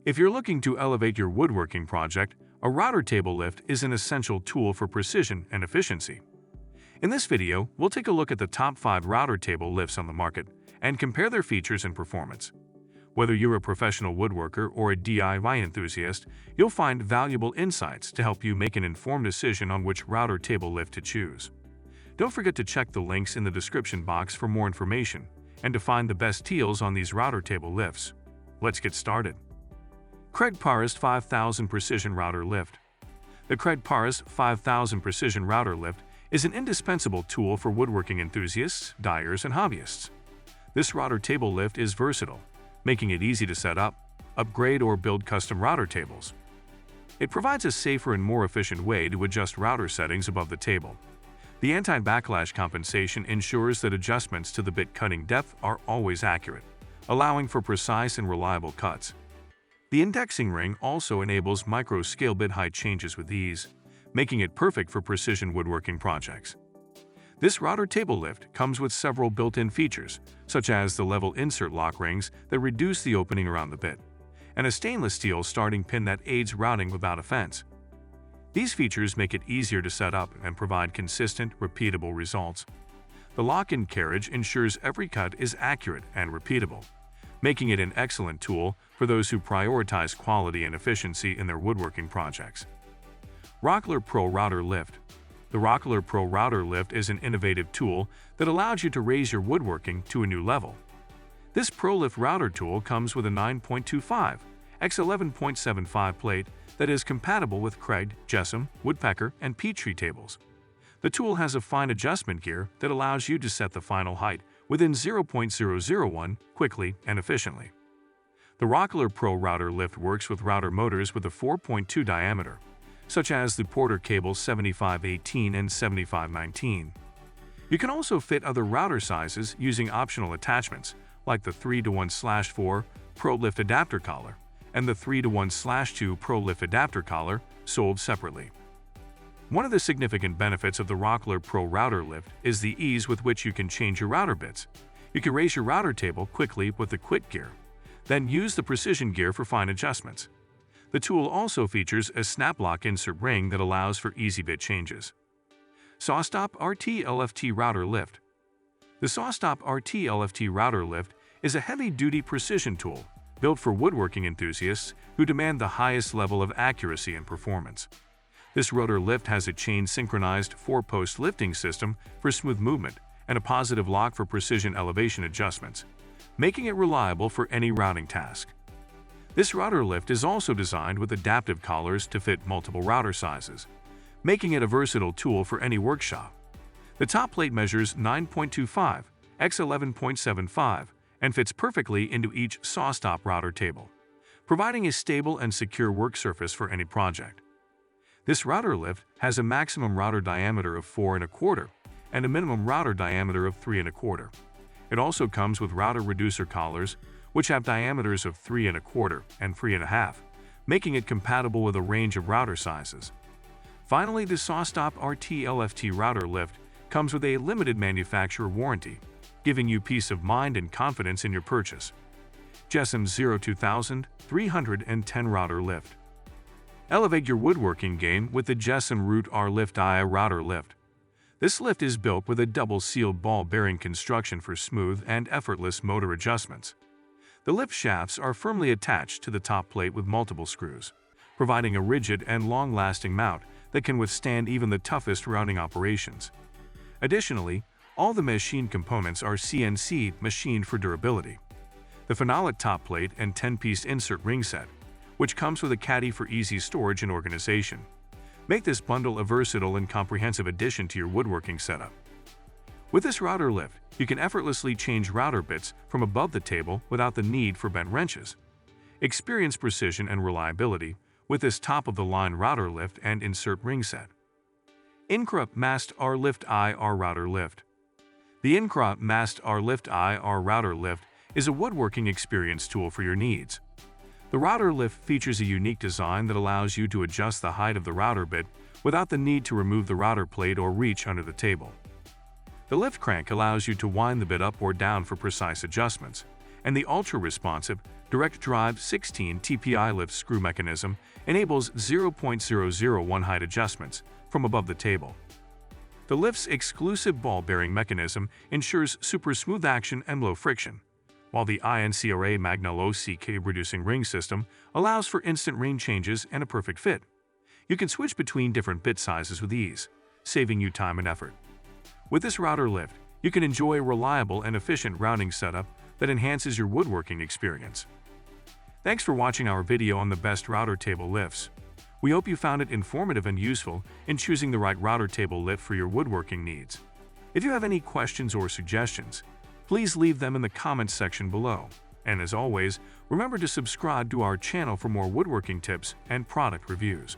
If you're looking to elevate your woodworking project, a router table lift is an essential tool for precision and efficiency. In this video, we'll take a look at the top 5 router table lifts on the market and compare their features and performance. Whether you're a professional woodworker or a DIY enthusiast, you'll find valuable insights to help you make an informed decision on which router table lift to choose. Don't forget to check the links in the description box for more information and to find the best deals on these router table lifts. Let's get started. KREG Parist 5000 Precision Router Lift. The KREG Parist 5000 Precision Router Lift is an indispensable tool for woodworking enthusiasts, dyers, and hobbyists. This router table lift is versatile, making it easy to set up, upgrade, or build custom router tables. It provides a safer and more efficient way to adjust router settings above the table. The anti-backlash compensation ensures that adjustments to the bit cutting depth are always accurate, allowing for precise and reliable cuts. The indexing ring also enables micro-scale bit height changes with ease, making it perfect for precision woodworking projects. This router table lift comes with several built-in features, such as the level insert lock rings that reduce the opening around the bit, and a stainless steel starting pin that aids routing without a fence. These features make it easier to set up and provide consistent, repeatable results. The lock-in carriage ensures every cut is accurate and repeatable, making it an excellent tool for those who prioritize quality and efficiency in their woodworking projects. Rockler Pro Router Lift. The Rockler Pro Router Lift is an innovative tool that allows you to raise your woodworking to a new level. This Pro Lift router tool comes with a 9.25 x 11.75 plate that is compatible with KREG, gypsum, woodpecker, and peach tree tables. The tool has a fine adjustment gear that allows you to set the final height within 0.001 quickly and efficiently. The Rockler Pro Router Lift works with router motors with a 4.2 diameter, such as the Porter Cable 7518 and 7519. You can also fit other router sizes using optional attachments like the 3:1/4 Pro Lift Adapter Collar and the 3:1/2 Pro Lift Adapter Collar, sold separately. One of the significant benefits of the Rockler Pro Router Lift is the ease with which you can change your router bits. You can raise your router table quickly with the quick gear, then use the precision gear for fine adjustments. The tool also features a snap lock insert ring that allows for easy bit changes. SAWSTOP RT-LFT Router Lift. The SAWSTOP RT-LFT Router Lift is a heavy-duty precision tool built for woodworking enthusiasts who demand the highest level of accuracy and performance. This router lift has a chain-synchronized 4-post lifting system for smooth movement and a positive lock for precision elevation adjustments, making it reliable for any routing task. This router lift is also designed with adaptive collars to fit multiple router sizes, making it a versatile tool for any workshop. The top plate measures 9.25 x 11.75 and fits perfectly into each SAWSTOP router table, providing a stable and secure work surface for any project. This router lift has a maximum router diameter of 4¼ and a minimum router diameter of 3¼ It also comes with router reducer collars, which have diameters of 3¼ and 3½, making it compatible with a range of router sizes. Finally, the SAWSTOP RT-LFT Router Lift comes with a limited manufacturer warranty, giving you peace of mind and confidence in your purchase. GESM 02310 Router Lift. Elevate your woodworking game with the GESM RT-LFT-II-R Router Lift. This lift is built with a double-sealed ball bearing construction for smooth and effortless motor adjustments. The lift shafts are firmly attached to the top plate with multiple screws, providing a rigid and long-lasting mount that can withstand even the toughest routing operations. Additionally, all the machine components are CNC machined for durability. The phenolic top plate and 10-piece insert ring set, which comes with a caddy for easy storage and organization, make this bundle a versatile and comprehensive addition to your woodworking setup. With this router lift, you can effortlessly change router bits from above the table without the need for bent wrenches. Experience precision and reliability with this top-of-the-line router lift and insert ring set. INCRA MAST-R-LIFT-II-R Router Lift. The INCRA MAST-R-LIFT-II-R Router Lift is a woodworking experience tool for your needs. The router lift features a unique design that allows you to adjust the height of the router bit without the need to remove the router plate or reach under the table. The lift crank allows you to wind the bit up or down for precise adjustments, and the ultra-responsive direct drive 16 TPI lift screw mechanism enables 0.001 height adjustments from above the table. The lift's exclusive ball bearing mechanism ensures super smooth action and low friction, while the INCRA Magna Low CK reducing ring system allows for instant ring changes and a perfect fit. You can switch between different bit sizes with ease, saving you time and effort. With this router lift, you can enjoy a reliable and efficient routing setup that enhances your woodworking experience. Thanks for watching our video on the best router table lifts. We hope you found it informative and useful in choosing the right router table lift for your woodworking needs. If you have any questions or suggestions, please leave them in the comments section below. And as always, remember to subscribe to our channel for more woodworking tips and product reviews.